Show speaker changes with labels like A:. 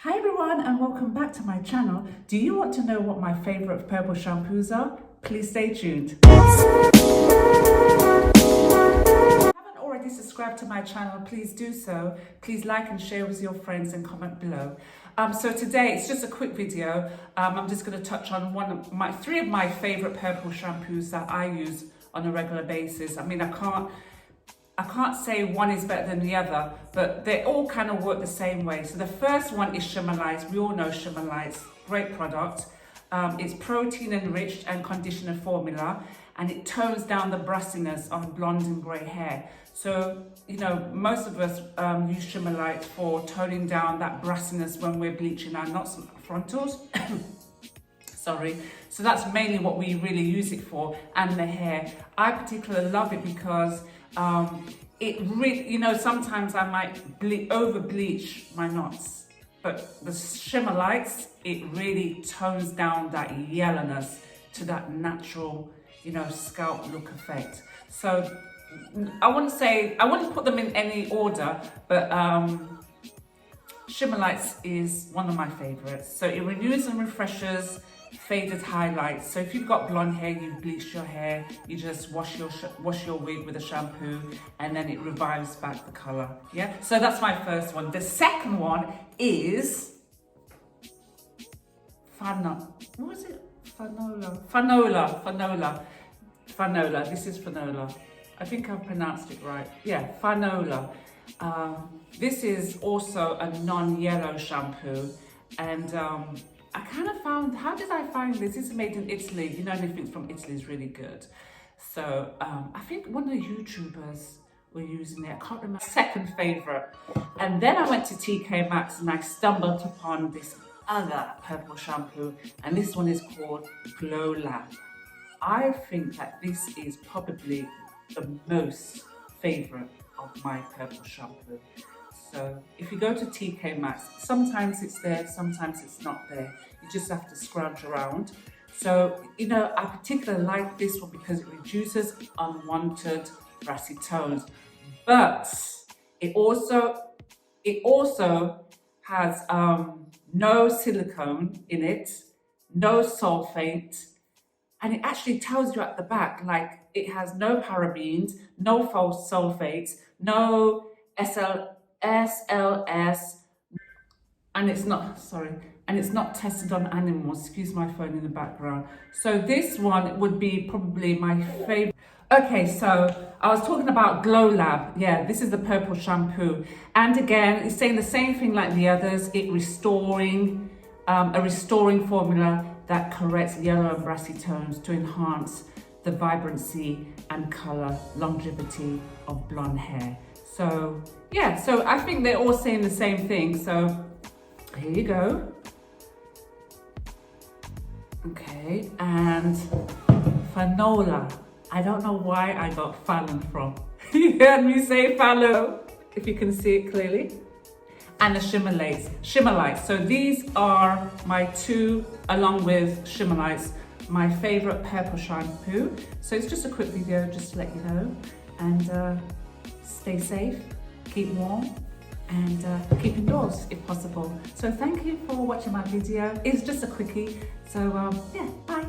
A: Hi everyone and welcome back to my channel. Do you want to know what my favorite purple shampoos are? Please stay tuned. If you haven't already subscribed to my channel, please do so. Please like and share with your friends and comment below. So today it's just a quick video. I'm just going to touch on three of my favorite purple shampoos that I use on a regular basis. I mean, I can't say one is better than the other, but they all kind of work the same way. So the first one is Shimmer Lights. We all know Shimmer Lights, great product. It's protein enriched and conditioner formula, and it tones down the brassiness of blonde and grey hair. So, you know, most of us use Shimmer Lights for toning down that brassiness when we're bleaching our knots and frontals. Sorry. So that's mainly what we really use it for, and the hair. I particularly love it because it really, you know, sometimes I might over bleach my knots, but the Shimmer Lights, it really tones down that yellowness to that natural, you know, scalp look effect. So I wouldn't put them in any order, but Shimmer Lights is one of my favorites. So it renews and refreshes faded highlights. So if you've got blonde hair, you've bleached your hair, you just wash your wig with a shampoo, and then it revives back the color. Yeah, so that's my first one. The second one is Fanola. This is Fanola. I think I've pronounced it right. Yeah, Fanola. This is also a non-yellow shampoo, and I kind of found, how did I find this? It's made in Italy. You know, anything from Italy is really good. So I think one of the YouTubers were using it. I can't remember. Second favorite. And then I went to TK Maxx and I stumbled upon this other purple shampoo. And this one is called Glow Lab. I think that this is probably the most favorite of my purple shampoo. So if you go to TK Maxx, sometimes it's there, sometimes it's not there. You just have to scrounge around. So, you know, I particularly like this one because it reduces unwanted brassy tones. But it also has no silicone in it, no sulfate, and it actually tells you at the back, like, it has no parabens, no false sulfates, no SLS, and it's not tested on animals. Excuse my phone in the background. So this one would be probably my favorite. Okay, so I was talking about Glow Lab. Yeah, this is the purple shampoo, and again, it's saying the same thing like the others. A restoring formula that corrects yellow and brassy tones to enhance the vibrancy and color longevity of blonde hair. So yeah, so I think they're all saying the same thing. So here you go. Okay, and Fanola. I don't know why I got Fallon from. You heard me say Fallon, if you can see it clearly. And the Shimmer Lights. So these are my two, along with Shimmer Lights, my favorite purple shampoo. So it's just a quick video, just to let you know. And stay safe, keep warm, and keep indoors if possible. So thank you for watching my video. It's just a quickie. So yeah, bye.